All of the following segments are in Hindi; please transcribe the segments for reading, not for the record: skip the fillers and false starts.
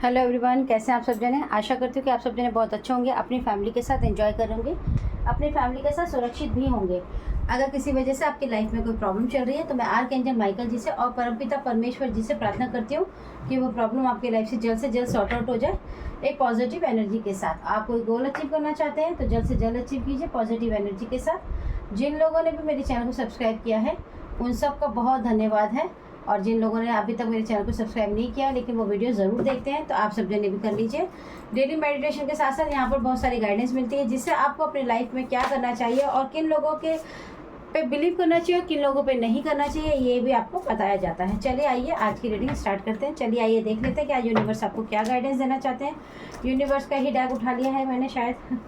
हेलो एवरीवन, कैसे हैं आप सब जने। आशा करती हूँ कि आप सब जने बहुत अच्छे होंगे, अपनी फैमिली के साथ एंजॉय करेंगे, अपनी फैमिली के साथ सुरक्षित भी होंगे। अगर किसी वजह से आपकी लाइफ में कोई प्रॉब्लम चल रही है तो मैं आर्कएंजल माइकल जी से और परमपिता परमेश्वर जी से प्रार्थना करती हूँ कि वो प्रॉब्लम आपकी लाइफ से जल्द सॉर्ट आउट हो जाए एक पॉजिटिव एनर्जी के साथ। आप कोई गोल अचीव करना चाहते हैं तो जल्द अचीव कीजिए पॉजिटिव एनर्जी के साथ। जिन लोगों ने भी मेरे चैनल को सब्सक्राइब किया है उन सबका बहुत धन्यवाद है, और जिन लोगों ने अभी तक मेरे चैनल को सब्सक्राइब नहीं किया लेकिन वो वीडियो ज़रूर देखते हैं तो आप सब जने भी कर लीजिए। डेली मेडिटेशन के साथ साथ यहाँ पर बहुत सारी गाइडेंस मिलती है जिससे आपको अपनी लाइफ में क्या करना चाहिए और किन लोगों के पे बिलीव करना चाहिए और किन लोगों पे नहीं करना चाहिए ये भी आपको बताया जाता है। चलिए आइए आज की रीडिंग स्टार्ट करते हैं। चलिए आइए देख लेते हैं कि आज यूनिवर्स आपको क्या गाइडेंस देना चाहते हैं। यूनिवर्स का ही डैग उठा लिया है मैंने शायद।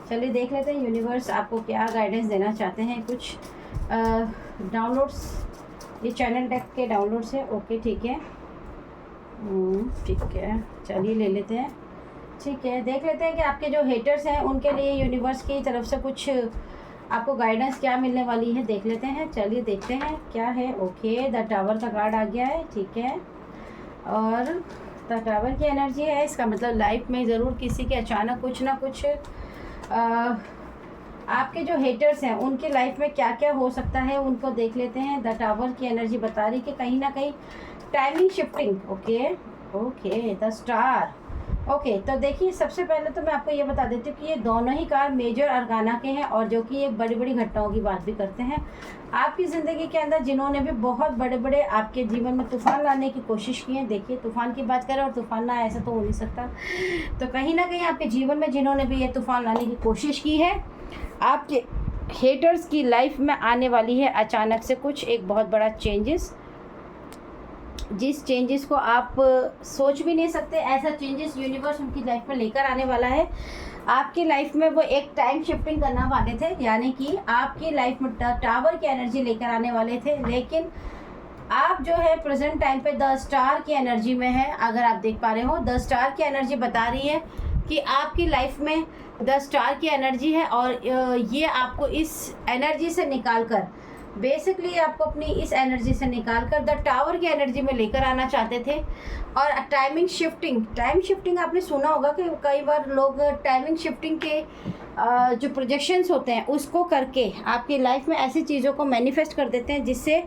चलिए देख लेते हैं यूनिवर्स आपको क्या गाइडेंस देना चाहते हैं। कुछ डाउनलोड्स, ये चैनल डेक के डाउनलोड्स है। ओके ठीक है, ठीक है, चलिए ले लेते हैं। ठीक है, देख लेते हैं कि आपके जो हेटर्स हैं उनके लिए यूनिवर्स की तरफ से कुछ आपको गाइडेंस क्या मिलने वाली है। देख लेते हैं, चलिए देखते हैं क्या है। ओके, द टावर का कार्ड आ गया है। ठीक है, और द टावर की एनर्जी है, इसका मतलब लाइफ में ज़रूर किसी के अचानक कुछ ना कुछ आपके जो हेटर्स हैं उनकी लाइफ में क्या क्या हो सकता है उनको देख लेते हैं। द टावर की एनर्जी बता रही कि कहीं ना कहीं timing shifting. Okay, the star. Okay, तो देखिए सबसे पहले तो मैं आपको ये बता देती हूँ कि ये दोनों ही कार्ड मेजर अर्गाना के हैं और जो कि ये बड़ी बड़ी घटनाओं की बात भी करते हैं आपकी ज़िंदगी के अंदर, जिन्होंने भी बहुत बड़े बड़े आपके जीवन में तूफान लाने की कोशिश की है। देखिए तूफान की बात करें और तूफान ना, ऐसा तो हो नहीं सकता। तो कहीं ना कहीं आपके जीवन में जिन्होंने भी ये तूफान लाने की कोशिश की है, आपके हेटर्स की लाइफ में आने वाली है अचानक से कुछ एक बहुत बड़ा चेंजेस, जिस चेंजेस को आप सोच भी नहीं सकते। ऐसा चेंजेस यूनिवर्स उनकी लाइफ में लेकर आने वाला है। आपकी लाइफ में वो एक टाइम शिफ्टिंग करना वाले थे, यानी कि आपकी लाइफ में टावर की एनर्जी लेकर आने वाले थे, लेकिन आप जो है प्रेजेंट टाइम पे द स्टार की एनर्जी में है। अगर आप देख पा रहे हो, द स्टार की एनर्जी बता रही है कि आपकी लाइफ में द स्टार की एनर्जी है और ये आपको इस एनर्जी से निकाल कर, बेसिकली आपको अपनी इस एनर्जी से निकाल कर द टावर की एनर्जी में लेकर आना चाहते थे। और टाइम शिफ्टिंग आपने सुना होगा कि कई बार लोग टाइमिंग शिफ्टिंग के जो प्रोजेक्शंस होते हैं उसको करके आपकी लाइफ में ऐसी चीज़ों को मैनिफेस्ट कर देते हैं जिससे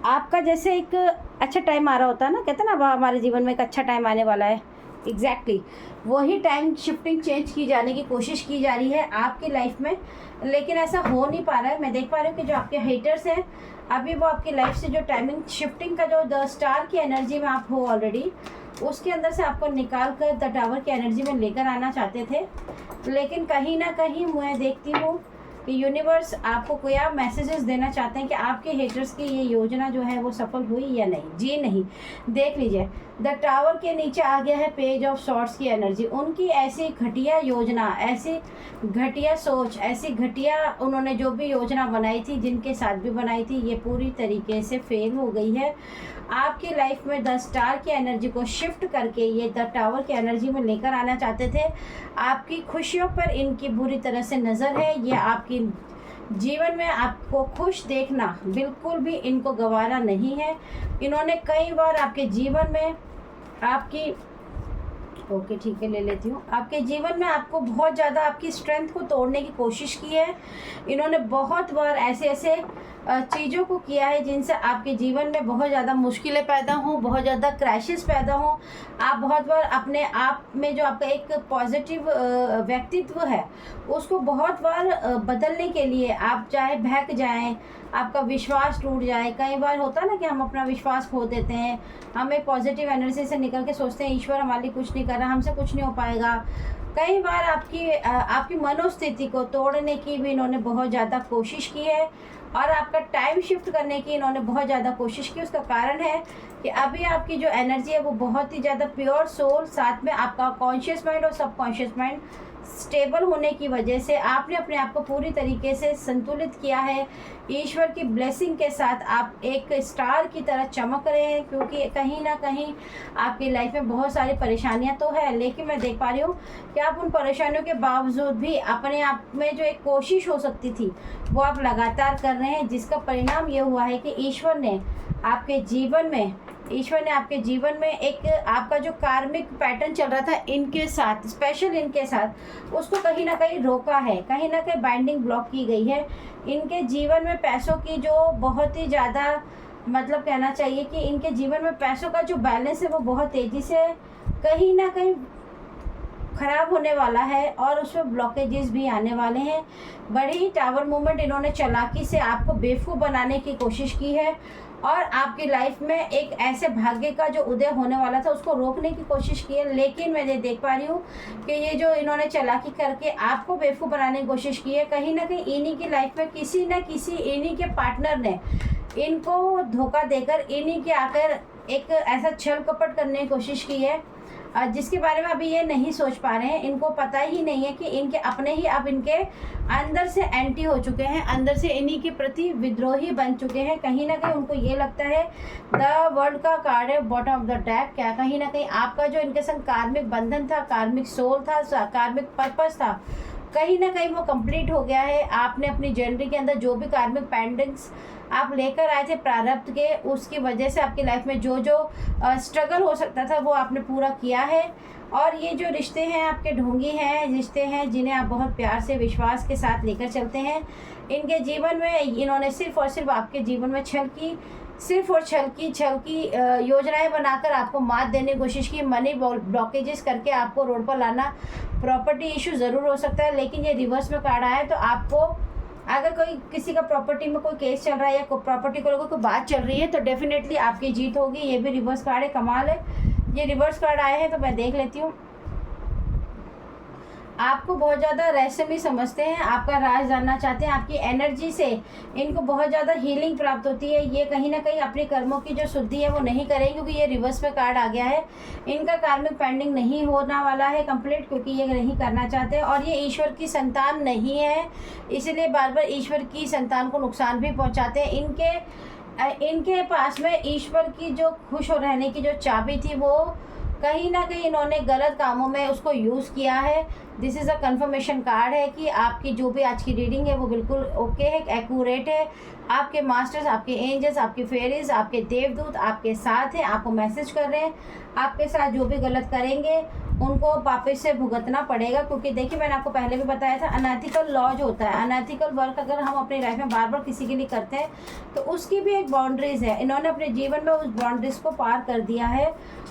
आपका जैसे एक अच्छा टाइम आ रहा होता है ना, कहते हैं ना हमारे जीवन में एक अच्छा टाइम आने वाला है। एग्जैक्टली वही टाइम शिफ्टिंग चेंज की जाने की कोशिश की जा रही है आपकी लाइफ में, लेकिन ऐसा हो नहीं पा रहा है। मैं देख पा रही हूँ कि जो आपके हेटर्स हैं अभी वो आपकी लाइफ से जो टाइमिंग शिफ्टिंग का जो द स्टार की एनर्जी में आप हो ऑलरेडी, उसके अंदर से आपको निकाल कर द टावर की एनर्जी में लेकर आना चाहते थे। लेकिन कहीं ना कहीं मैं देखती हूँ कि यूनिवर्स आपको कोई आप मैसेजेस देना चाहते हैं कि आपके हेटर्स की ये योजना जो है वो सफल हुई या नहीं। जी नहीं, देख लीजिए द टावर के नीचे आ गया है पेज ऑफ सॉर्ड्स की एनर्जी। उनकी ऐसी घटिया योजना, ऐसी घटिया सोच, ऐसी घटिया उन्होंने जो भी योजना बनाई थी, जिनके साथ भी बनाई थी, ये पूरी तरीके से फेल हो गई है। आपकी लाइफ में द स्टार की एनर्जी को शिफ्ट करके ये द टावर की एनर्जी में लेकर आना चाहते थे। आपकी खुशियों पर इनकी बुरी तरह से नज़र है। ये आपकी जीवन में आपको खुश देखना बिल्कुल भी इनको गवारा नहीं है। इन्होंने कई बार आपके जीवन में आपकी ओके ठीक है ले लेती हूँ, आपके जीवन में आपको बहुत ज़्यादा आपकी स्ट्रेंथ को तोड़ने की कोशिश की है। इन्होंने बहुत बार ऐसे चीज़ों को किया है जिनसे आपके जीवन में बहुत ज़्यादा मुश्किलें पैदा हों, बहुत ज़्यादा क्रैशेस पैदा हों। आप बहुत बार अपने आप में जो आपका एक पॉजिटिव व्यक्तित्व है उसको बहुत बार बदलने के लिए आप चाहे बहक जाएं, आपका विश्वास टूट जाए। कई बार होता है ना कि हम अपना विश्वास खो देते हैं, हम एक पॉजिटिव एनर्जी से निकल के सोचते हैं ईश्वर हमारे लिए कुछ नहीं कर रहा, हमसे कुछ नहीं हो पाएगा। कई बार आपकी मनोस्थिति को तोड़ने की भी इन्होंने बहुत ज़्यादा कोशिश की है और आपका टाइम शिफ्ट करने की इन्होंने बहुत ज़्यादा कोशिश की। उसका कारण है कि अभी आपकी जो एनर्जी है वो बहुत ही ज़्यादा प्योर सोल, साथ में आपका कॉन्शियस माइंड और सबकॉन्शियस माइंड स्टेबल होने की वजह से आपने अपने आप को पूरी तरीके से संतुलित किया है। ईश्वर की ब्लेसिंग के साथ आप एक स्टार की तरह चमक रहे हैं, क्योंकि कहीं ना कहीं आपकी लाइफ में बहुत सारी परेशानियां तो है, लेकिन मैं देख पा रही हूँ कि आप उन परेशानियों के बावजूद भी अपने आप में जो एक कोशिश हो सकती थी वो आप लगातार कर रहे हैं, जिसका परिणाम ये हुआ है कि ईश्वर ने आपके जीवन में ईश्वर ने आपके जीवन में एक आपका जो कार्मिक पैटर्न चल रहा था इनके साथ, स्पेशल इनके साथ, उसको कहीं ना कहीं रोका है, कहीं ना कहीं बाइंडिंग ब्लॉक की गई है। इनके जीवन में पैसों की जो बहुत ही ज़्यादा, मतलब कहना चाहिए कि इनके जीवन में पैसों का जो बैलेंस है वो बहुत तेज़ी से कहीं ना कहीं ख़राब होने वाला है और उसमें ब्लॉकेजेस भी आने वाले हैं। बड़ी टावर मूवमेंट इन्होंने चालाकी से आपको बेवकूफ़ बनाने की कोशिश की है और आपकी लाइफ में एक ऐसे भाग्य का जो उदय होने वाला था उसको रोकने की कोशिश की है। लेकिन मैं ये देख पा रही हूँ कि ये जो इन्होंने चालाकी करके आपको बेवकूफ़ बनाने की कोशिश की है, कहीं ना कहीं इन्हीं की लाइफ में किसी न किसी इन्हीं के पार्टनर ने इनको धोखा देकर इन्हीं के आकर एक ऐसा छल कपट करने की कोशिश की है जिसके बारे में अभी ये नहीं सोच पा रहे हैं। इनको पता ही नहीं है कि इनके अपने ही अब इनके अंदर से एंटी हो चुके हैं, अंदर से इन्हीं के प्रति विद्रोही बन चुके हैं। कहीं ना कहीं उनको ये लगता है द वर्ल्ड का कार्ड है बॉटम ऑफ द डेक, क्या कहीं ना कहीं आपका जो इनके संग कार्मिक बंधन था, कार्मिक सोल था, कार्मिक पर्पस था, कहीं ना कहीं वो कंप्लीट हो गया है। आपने अपनी जर्नी के अंदर जो भी कार्मिक पेंडिंग्स आप लेकर आए थे प्रारब्ध के, उसकी वजह से आपकी लाइफ में जो जो स्ट्रगल हो सकता था वो आपने पूरा किया है। और ये जो रिश्ते हैं आपके ढोंगी हैं, रिश्ते हैं जिन्हें आप बहुत प्यार से विश्वास के साथ लेकर चलते हैं, इनके जीवन में इन्होंने सिर्फ और सिर्फ आपके जीवन में छल की योजनाएं बनाकर आपको मात देने की कोशिश की, मनी ब्लॉकेजेस करके आपको रोड पर लाना। प्रॉपर्टी इशू ज़रूर हो सकता है, लेकिन ये रिवर्स में कार्ड आया है, तो आपको अगर कोई किसी का प्रॉपर्टी में कोई केस चल रहा है या कोई प्रॉपर्टी को लेकर कोई बात चल रही है तो डेफिनेटली आपकी जीत होगी। ये भी रिवर्स कार्ड है, कमाल है। ये रिवर्स कार्ड आए हैं तो मैं देख लेती हूँ। आपको बहुत ज़्यादा रहस्यमय समझते हैं, आपका राज जानना चाहते हैं, आपकी एनर्जी से इनको बहुत ज़्यादा हीलिंग प्राप्त होती है। ये कहीं ना कहीं अपने कर्मों की जो शुद्धि है वो नहीं करेंगे क्योंकि ये रिवर्स में कार्ड आ गया है। इनका कार्मिक पेंडिंग नहीं होने वाला है कंप्लीट, क्योंकि ये नहीं करना चाहते और ये ईश्वर की संतान नहीं है, इसीलिए बार बार ईश्वर की संतान को नुकसान भी पहुँचाते हैं। इनके पास में ईश्वर की जो खुश हो रहने की जो चाबी थी वो कहीं ना कहीं इन्होंने गलत कामों में उसको यूज़ किया है। This is a confirmation card है कि आपकी जो भी आज की रीडिंग है वो बिल्कुल ओके है, एक्यूरेट है। आपके मास्टर्स, आपके एंजल्स, आपके फेरीज, आपके देवदूत आपके साथ हैं, आपको मैसेज कर रहे हैं। आपके साथ जो भी गलत करेंगे उनको वापस से भुगतना पड़ेगा, क्योंकि देखिए मैंने आपको पहले भी बताया था अनएथिकल लॉ जो होता है, अनएथिकल वर्क अगर हम अपनी लाइफ में बार बार किसी के लिए करते हैं तो उसकी भी एक बाउंड्रीज़ है। इन्होंने अपने जीवन में उस बाउंड्रीज़ को पार कर दिया है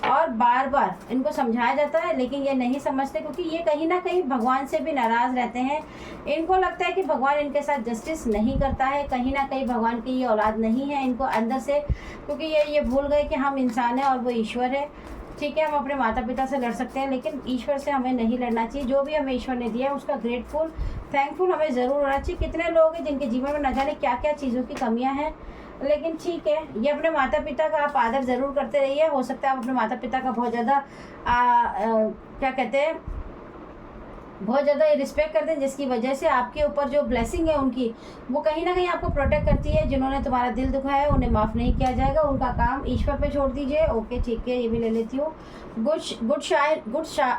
और बार बार इनको समझाया जाता है, लेकिन ये नहीं समझते क्योंकि ये कहीं ना कहीं भगवान से भी नाराज़ रहते हैं। इनको लगता है कि भगवान इनके साथ जस्टिस नहीं करता है, कहीं ना कहीं भगवान की ये औलाद नहीं है इनको अंदर से, क्योंकि ये भूल गए कि हम इंसान हैं और वो ईश्वर है। ठीक है, हम अपने माता पिता से लड़ सकते हैं लेकिन ईश्वर से हमें नहीं लड़ना चाहिए। जो भी हमें ईश्वर ने दिया है उसका ग्रेटफुल, थैंकफुल हमें ज़रूर होना चाहिए। कितने लोग हैं जिनके जीवन में न जाने क्या क्या चीज़ों की कमियां हैं, लेकिन ठीक है, ये अपने माता पिता का आप आदर ज़रूर करते रहिए। हो सकता है आप अपने माता पिता का बहुत ज़्यादा क्या कहते हैं, बहुत ज़्यादा रिस्पेक्ट करते हैं, जिसकी वजह से आपके ऊपर जो ब्लेसिंग है उनकी वो कहीं ना कहीं आपको प्रोटेक्ट करती है। जिन्होंने तुम्हारा दिल दुखाया है उन्हें माफ़ नहीं किया जाएगा, उनका काम ईश्वर पे छोड़ दीजिए। ओके ठीक है, ये भी ले लेती हूँ। गुड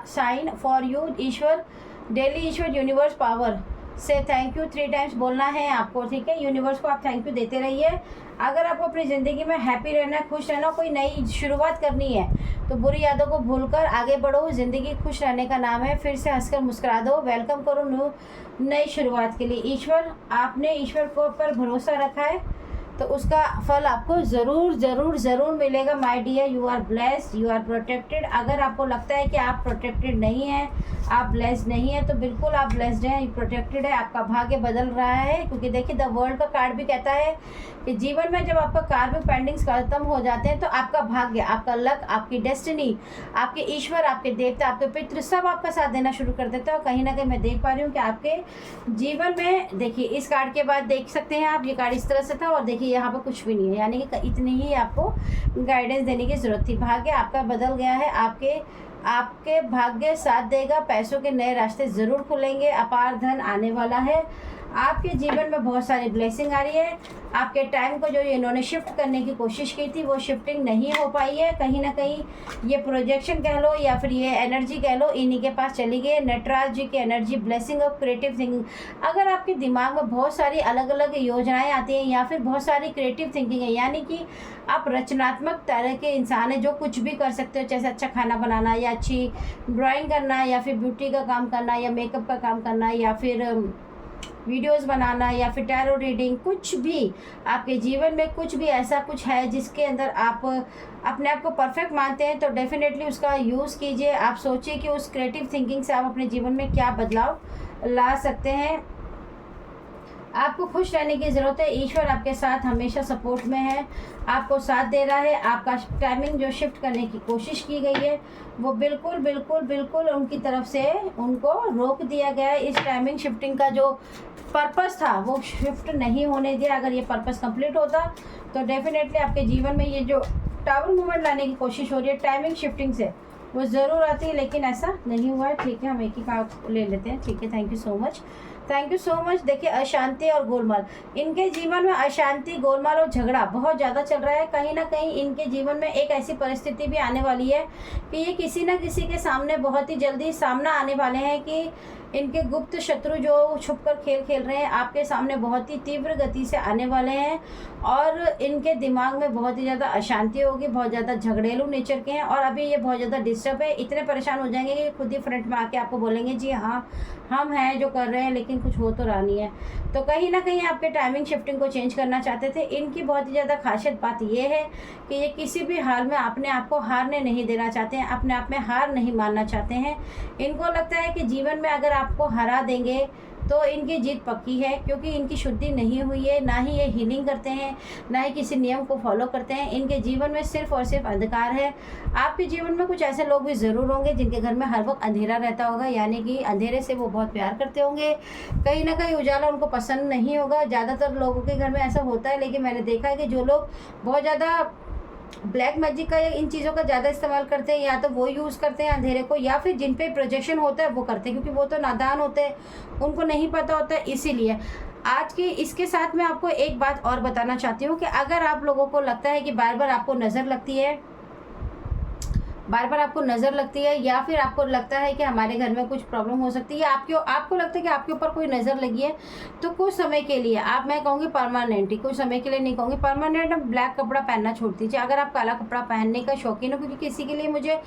साइन फॉर यू ईश्वर, डेली ईश्वर यूनिवर्स पावर से थैंक यू 3 टाइम्स बोलना है आपको। ठीक है, यूनिवर्स को आप थैंक यू देते रहिए। अगर आपको अपनी ज़िंदगी में हैप्पी रहना है, खुश रहना, कोई नई शुरुआत करनी है तो बुरी यादों को भूलकर आगे बढ़ो। ज़िंदगी खुश रहने का नाम है, फिर से हंसकर मुस्कुरा दो। वेलकम करो नई शुरुआत के लिए। ईश्वर, आपने ईश्वर को पर भरोसा रखा है तो उसका फल आपको ज़रूर ज़रूर ज़रूर मिलेगा। My dear, you are blessed, you are protected. अगर आपको लगता है कि आप प्रोटेक्टेड नहीं हैं, आप ब्लेस्ड नहीं हैं, तो बिल्कुल आप ब्लेस्ड हैं, प्रोटेक्टेड है। आपका भाग्य बदल रहा है, क्योंकि देखिए द वर्ल्ड का कार्ड भी कहता है कि जीवन में जब आपका कार्मिक पेंडिंग्स खत्म हो जाते हैं तो आपका भाग्य, आपका लक, आपकी डेस्टिनी, आपके ईश्वर, आपके देवता, आपके पितृ सब आपका साथ देना शुरू कर देते हैं। और कहीं ना कहीं मैं देख पा रही हूँ कि आपके जीवन में, देखिए इस कार्ड के बाद देख सकते हैं आप, ये कार्ड इस तरह से था और देखिए यहाँ पर कुछ भी नहीं है, यानी कि इतनी ही आपको गाइडेंस देने की ज़रूरत थी। भाग्य आपका बदल गया है, आपके भाग्य साथ देगा। पैसों के नए रास्ते ज़रूर खुलेंगे, अपार धन आने वाला है। आपके जीवन में बहुत सारी ब्लेसिंग आ रही है। आपके टाइम को जो इन्होंने शिफ्ट करने की कोशिश की थी वो शिफ्टिंग नहीं हो पाई है। कहीं ना कहीं ये प्रोजेक्शन कह लो या फिर ये एनर्जी कह लो, इन्हीं के पास चली गई। नटराज जी की energy, blessing of creative thinking. अगर आपके दिमाग में बहुत सारी अलग अलग योजनाएं आती हैं या फिर बहुत सारी क्रिएटिव थिंकिंग है, यानी कि आप रचनात्मक तरह के इंसान हैं जो कुछ भी कर सकते हो, जैसे अच्छा खाना बनाना या अच्छी ड्राइंग करना या फिर ब्यूटी का काम करना या मेकअप का काम करना या फिर वीडियोस बनाना या फिर टैरो रीडिंग, कुछ भी आपके जीवन में कुछ भी ऐसा कुछ है जिसके अंदर आप अपने आप को परफेक्ट मानते हैं, तो डेफिनेटली उसका यूज़ कीजिए। आप सोचिए कि उस क्रिएटिव थिंकिंग से आप अपने जीवन में क्या बदलाव ला सकते हैं। आपको खुश रहने की ज़रूरत है। ईश्वर आपके साथ हमेशा सपोर्ट में है, आपको साथ दे रहा है। आपका टाइमिंग जो शिफ्ट करने की कोशिश की गई है वो बिल्कुल बिल्कुल बिल्कुल उनकी तरफ से उनको रोक दिया गया है। इस टाइमिंग शिफ्टिंग का जो पर्पस था वो शिफ्ट नहीं होने दिया। अगर ये पर्पस कंप्लीट होता तो डेफिनेटली आपके जीवन में ये जो टावर मूवमेंट लाने की कोशिश हो रही है टाइमिंग शिफ्टिंग से, वो ज़रूर आती है, लेकिन ऐसा नहीं हुआ है। ठीक है, हम एक ही काम ले लेते हैं। ठीक है, thank you so much, thank you so much. देखिए, अशांति और गोलमाल, इनके जीवन में अशांति, गोलमाल और झगड़ा बहुत ज़्यादा चल रहा है। कहीं ना कहीं इनके जीवन में एक ऐसी परिस्थिति भी आने वाली है कि ये किसी न किसी के सामने बहुत ही जल्दी सामना आने वाले हैं कि इनके गुप्त शत्रु जो छुपकर खेल खेल रहे हैं आपके सामने बहुत ही तीव्र गति से आने वाले हैं और इनके दिमाग में बहुत ही ज़्यादा अशांति होगी, बहुत ज़्यादा झगड़ेलू नेचर के हैं और अभी ये बहुत ज़्यादा डिस्टर्ब है। इतने परेशान हो जाएंगे कि खुद ही फ्रंट में आके आपको बोलेंगे जी हाँ हम हैं जो कर रहे हैं, लेकिन कुछ हो तो रहा नहीं है। तो कहीं ना कहीं आपके टाइमिंग शिफ्टिंग को चेंज करना चाहते थे। इनकी बहुत ही ज़्यादा खासियत बात ये है कि ये किसी भी हाल में अपने आप को हारने नहीं देना चाहते हैं, अपने आप में हार नहीं मानना चाहते हैं। इनको लगता है कि जीवन में अगर आपको हरा देंगे तो इनकी जीत पक्की है, क्योंकि इनकी शुद्धि नहीं हुई है, ना ही ये हीलिंग करते हैं, ना ही किसी नियम को फॉलो करते हैं। इनके जीवन में सिर्फ और सिर्फ अंधकार है। आपके जीवन में कुछ ऐसे लोग भी ज़रूर होंगे जिनके घर में हर वक्त अंधेरा रहता होगा, यानी कि अंधेरे से वो बहुत प्यार करते होंगे। कहीं ना कहीं उजाला उनको पसंद नहीं होगा। ज़्यादातर लोगों के घर में ऐसा होता है, लेकिन मैंने देखा है कि जो लोग बहुत ज़्यादा ब्लैक मैजिक का या इन चीज़ों का ज़्यादा इस्तेमाल करते हैं, या तो वो यूज़ करते हैं अंधेरे को, या फिर जिन पे प्रोजेक्शन होता है वो करते हैं, क्योंकि वो तो नादान होते हैं, उनको नहीं पता होता है। इसीलिए आज के इसके साथ मैं आपको एक बात और बताना चाहती हूँ कि अगर आप लोगों को लगता है कि बार बार आपको नज़र लगती है, या फिर आपको लगता है कि हमारे घर में कुछ प्रॉब्लम हो सकती है, आपको लगता है कि आपके ऊपर कोई नज़र लगी है, तो कुछ समय के लिए मैं कहूँगी परमानेंट ही, कुछ समय के लिए नहीं कहूँगी परमानेंट, ब्लैक कपड़ा पहनना छोड़ दीजिए। अगर आप काला कपड़ा पहनने का शौकीन हो, क्योंकि किसी के लिए मुझे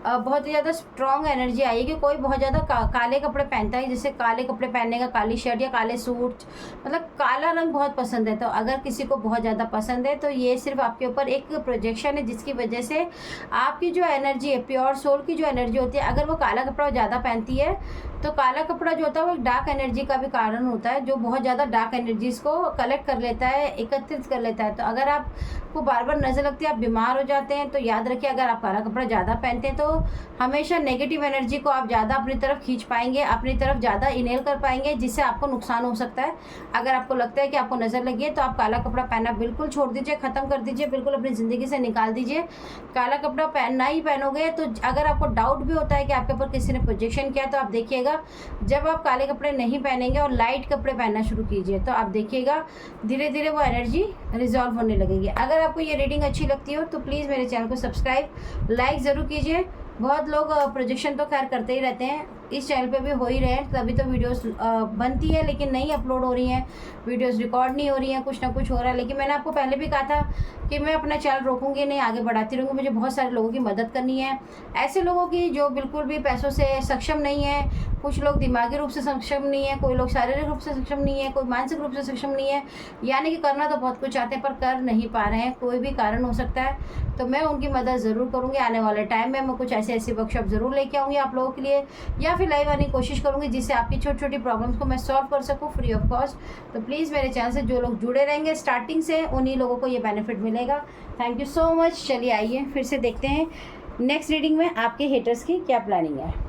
बहुत ही ज़्यादा स्ट्रॉन्ग एनर्जी आई है कि कोई बहुत ज़्यादा काले कपड़े पहनता है, जैसे काले कपड़े पहनने का, काली शर्ट या काले सूट, मतलब काला रंग बहुत पसंद है। तो अगर किसी को बहुत ज़्यादा पसंद है तो ये सिर्फ आपके ऊपर एक प्रोजेक्शन है, जिसकी वजह से आपकी जो एनर्जी है, प्योर सोल की जो एनर्जी होती है, अगर वो काला कपड़ा ज़्यादा पहनती है तो काला कपड़ा जो होता है वो एक डार्क एनर्जी का भी कारण होता है, जो बहुत ज़्यादा डार्क एनर्जीज़ को कलेक्ट कर लेता है, एकत्रित कर लेता है। तो अगर आपको बार बार नज़र लगती है, आप बीमार हो जाते हैं, तो याद रखिए अगर आप काला कपड़ा ज़्यादा पहनते हैं तो हमेशा नेगेटिव एनर्जी को आप ज़्यादा अपनी तरफ खींच पाएंगे, अपनी तरफ ज़्यादा इनहेल कर पाएंगे, जिससे आपको नुकसान हो सकता है। अगर आपको लगता है कि आपको नज़र लगी है तो आप काला कपड़ा पहनना बिल्कुल छोड़ दीजिए, ख़त्म कर दीजिए, बिल्कुल अपनी ज़िंदगी से निकाल दीजिए। काला कपड़ा पहनना ही पहनोगे तो अगर आपको डाउट भी होता है कि आपके ऊपर किसी ने प्रोजेक्शन किया, तो आप देखिएगा जब आप काले कपड़े नहीं पहनेंगे और लाइट कपड़े पहनना शुरू कीजिए, तो आप देखिएगा धीरे धीरे वो एनर्जी रिजॉल्व होने लगेगी। अगर आपको ये रीडिंग अच्छी लगती हो तो प्लीज़ मेरे चैनल को सब्सक्राइब, लाइक ज़रूर कीजिए। बहुत लोग प्रोजेक्शन तो खैर करते ही रहते हैं, इस चैनल पे भी हो ही रहे हैं, तभी तो वीडियोस बनती है लेकिन नहीं अपलोड हो रही हैं, वीडियोस रिकॉर्ड नहीं हो रही हैं, कुछ ना कुछ हो रहा है। लेकिन मैंने आपको पहले भी कहा था कि मैं अपना चैनल रोकूंगी नहीं, आगे बढ़ाती रहूँगी। मुझे बहुत सारे लोगों की मदद करनी है, ऐसे लोगों की जो बिल्कुल भी पैसों से सक्षम नहीं है, कुछ लोग दिमागी रूप से सक्षम नहीं है, कोई लोग शारीरिक रूप से सक्षम नहीं है, कोई मानसिक रूप से सक्षम नहीं है, यानी कि करना तो बहुत कुछ चाहते हैं पर कर नहीं पा रहे हैं, कोई भी कारण हो सकता है। तो मैं उनकी मदद ज़रूर करूँगी। आने वाले टाइम में मैं कुछ ऐसी वर्कशॉप ज़रूर लेके आऊँगी आप लोगों के लिए, या फिर लाइव आने की कोशिश करूँगी जिससे आपकी छोटी छोटी प्रॉब्लम्स को मैं सॉल्व कर सकूँ फ्री ऑफ कॉस्ट। तो प्लीज़ मेरे चैनल से जो लोग जुड़े रहेंगे स्टार्टिंग से, उन्हीं लोगों को ये बेनिफिट मिलेगा। Thank you so much. चलिए आइए फिर से देखते हैं नेक्स्ट रीडिंग में आपके हेटर्स की क्या प्लानिंग है।